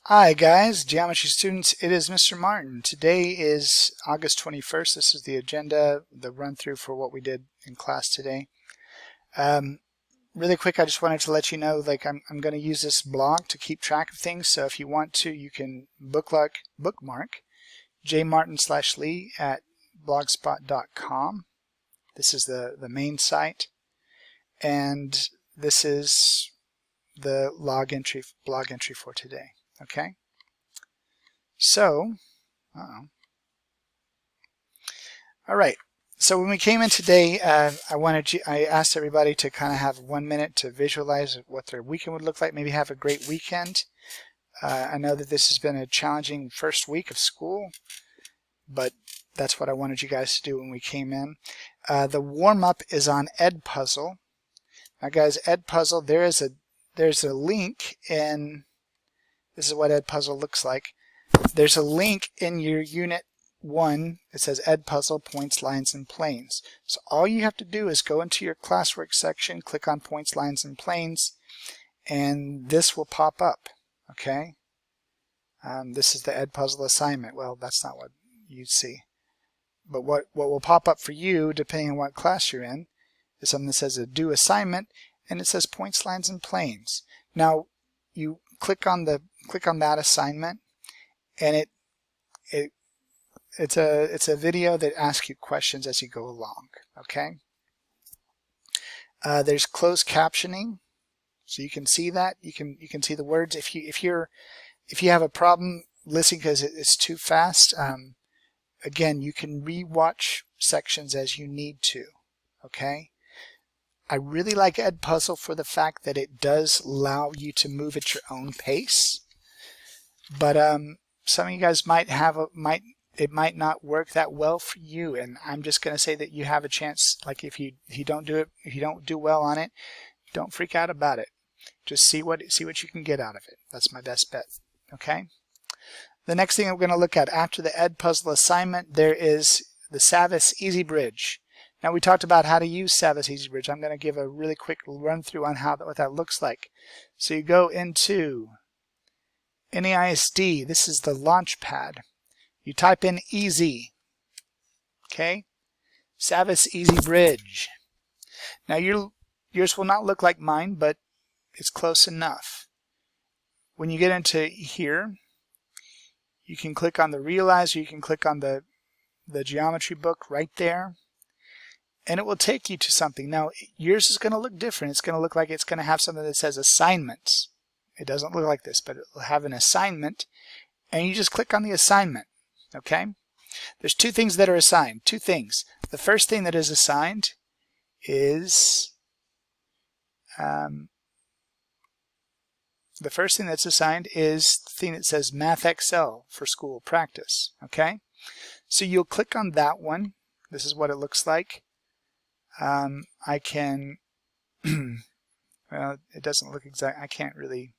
Hi guys, geometry students, it is Mr. Martin. Today is August 21st. This is the agenda, the run through for what we did in class today. Really quick, I just wanted to let you know, I'm going to use this blog to keep track of things. So if you want to, you can bookmark jmartin/lee at blogspot.com. This is the main site, and this is the blog entry for today. Okay. So, all right. So when we came in today, I asked everybody to kind of have 1 minute to visualize what their weekend would look like. Maybe have a great weekend. I know that this has been a challenging first week of school, but that's what I wanted you guys to do when we came in. The warm-up is on EdPuzzle. Now, guys, EdPuzzle, there's a link in. This is what EdPuzzle looks like. There's a link in your Unit 1. It says EdPuzzle Points, Lines, and Planes. So all you have to do is go into your classwork section, click on Points, Lines, and Planes, and this will pop up. Okay? This is the EdPuzzle assignment. Well, that's not what you see. But what will pop up for you, depending on what class you're in, is something that says a due assignment, and it says Points, Lines, and Planes. Now, you click on that assignment, and it's a video that asks you questions as you go along. Okay. There's closed captioning, so you can see that. You can see the words. If you have a problem listening because it's too fast, again, you can rewatch sections as you need to. Okay. I really like EdPuzzle for the fact that it does allow you to move at your own pace, but some of you guys it might not work that well for you, and I'm just going to say that you have a chance. Like if you don't do well on it, don't freak out about it. Just see what you can get out of it. That's my best bet. Okay. The next thing I'm going to look at after the EdPuzzle assignment, there is the Savvis Easy Bridge. Now we talked about how to use Savvis Easy Bridge. I'm going to give a really quick run through on what that looks like. So you go into NAISD. This is the launch pad. You type in easy. Okay? Savvis Easy Bridge. Now yours will not look like mine, but it's close enough. When you get into here, you can click on the Realize, or you can click on the geometry book right there, and it will take you to something. Now yours is going to look different. It's going to look like it's going to have something that says assignments. It doesn't look like this, but it will have an assignment, and you just click on the assignment. Okay? There's two things that are assigned. Two things. The first thing that is assigned is the thing that says Math Excel for school practice. Okay? So you'll click on that one. This is what it looks like. I can well, it doesn't look exact. I can't really.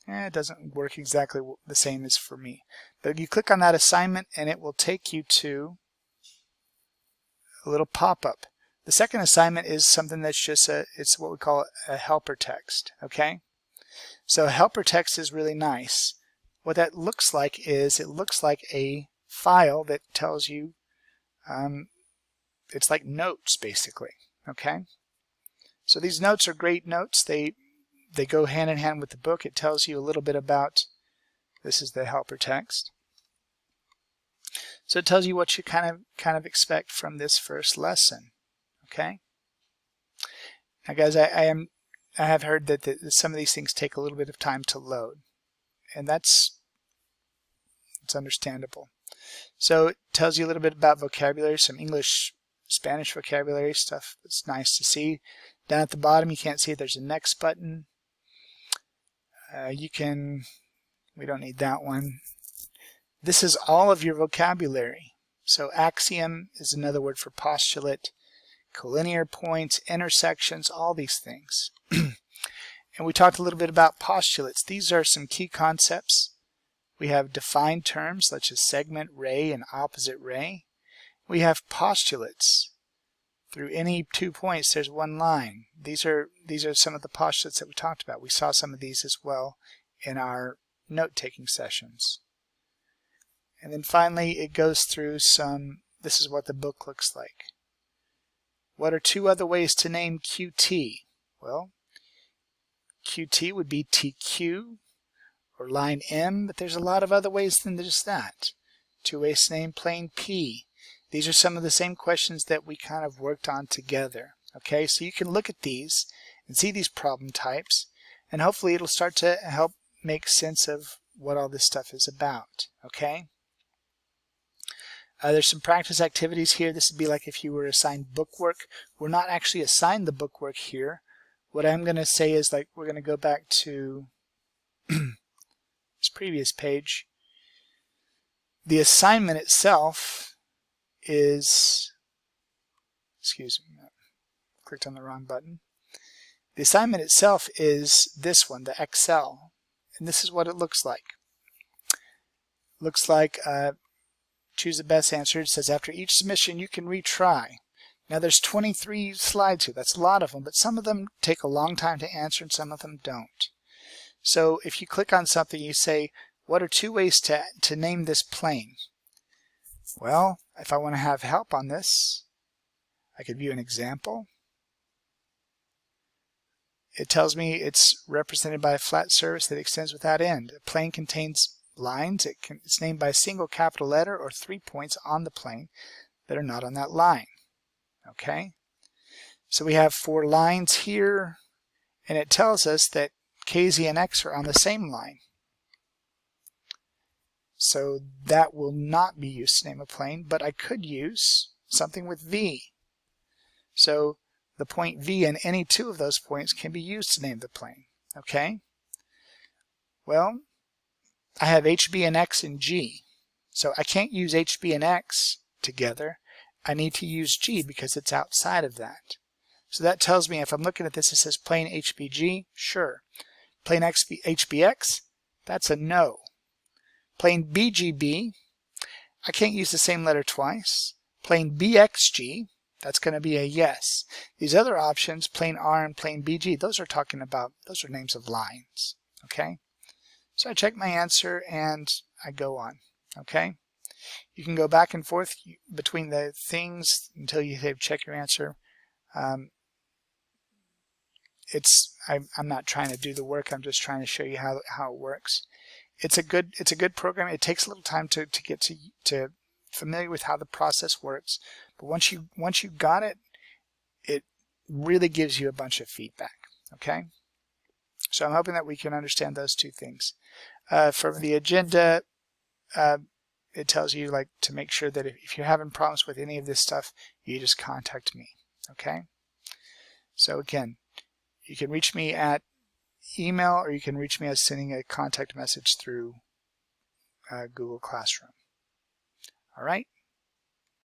It doesn't work exactly the same as for me. But you click on that assignment, and it will take you to a little pop-up. The second assignment is something that's just it's what we call a helper text. Okay. So helper text is really nice. What that looks like is it looks like a file that tells you. It's like notes, basically. Okay. So these notes are great notes. They go hand in hand with the book. It tells you a little bit about. This is the helper text. So it tells you what you kind of expect from this first lesson. Okay. Now, guys, I have heard that some of these things take a little bit of time to load, and it's understandable. So it tells you a little bit about vocabulary, some English, Spanish vocabulary stuff. It's nice to see. Down at the bottom, you can't see it. There's a next button. We don't need that one. This is all of your vocabulary. So axiom is another word for postulate, collinear points, intersections, all these things. And we talked a little bit about postulates. These are some key concepts. We have defined terms such as segment ray and opposite ray. We have postulates. Through any 2 points, there's one line. These are some of the postulates that we talked about. We saw some of these as well in our note-taking sessions. And then finally it goes through this is what the book looks like. What are two other ways to name QT? Well, QT would be TQ or line M, but there's a lot of other ways than just that. Two ways to name plane P. These are some of the same questions that we kind of worked on together. Okay, so you can look at these and see these problem types, and hopefully it'll start to help make sense of what all this stuff is about. Okay. There's some practice activities here. This would be like if you were assigned bookwork. We're not actually assigned the bookwork here. What I'm going to say is, like, we're going to go back to this previous page. The assignment itself is, excuse me, I clicked on the wrong button. The assignment itself is this one, the Excel, and this is what it looks like. Looks like choose the best answer. It says after each submission you can retry. Now there's 23 slides here. That's a lot of them, but some of them take a long time to answer and some of them don't. So if you click on something, you say, what are two ways to name this plane? Well, if I want to have help on this, I could view an example. It tells me it's represented by a flat surface that extends without end. A plane contains lines. It's named by a single capital letter or 3 points on the plane that are not on that line. Okay, so we have 4 lines here, and it tells us that KZ and X are on the same line. So that will not be used to name a plane, but I could use something with V. So the point V and any two of those points can be used to name the plane. Okay, well, I have HB and X and G. So I can't use HB and X together. I need to use G because it's outside of that. So that tells me if I'm looking at this, it says plane HBG, sure. Plane HBX, that's a no. Plane BGB, I can't use the same letter twice. Plane BXG, that's going to be a yes. These other options, plane R and plane BG, those are names of lines. Okay? So I check my answer and I go on. Okay? You can go back and forth between the things until you say check your answer. I'm not trying to do the work. I'm just trying to show you how it works. It's a good program. It takes a little time to get to familiar with how the process works. But once you got it, it really gives you a bunch of feedback. Okay? So I'm hoping that we can understand those two things. For the agenda, it tells you like to make sure that if you're having problems with any of this stuff, you just contact me. Okay? So again, you can reach me at email, or you can reach me as sending a contact message through Google Classroom. All right?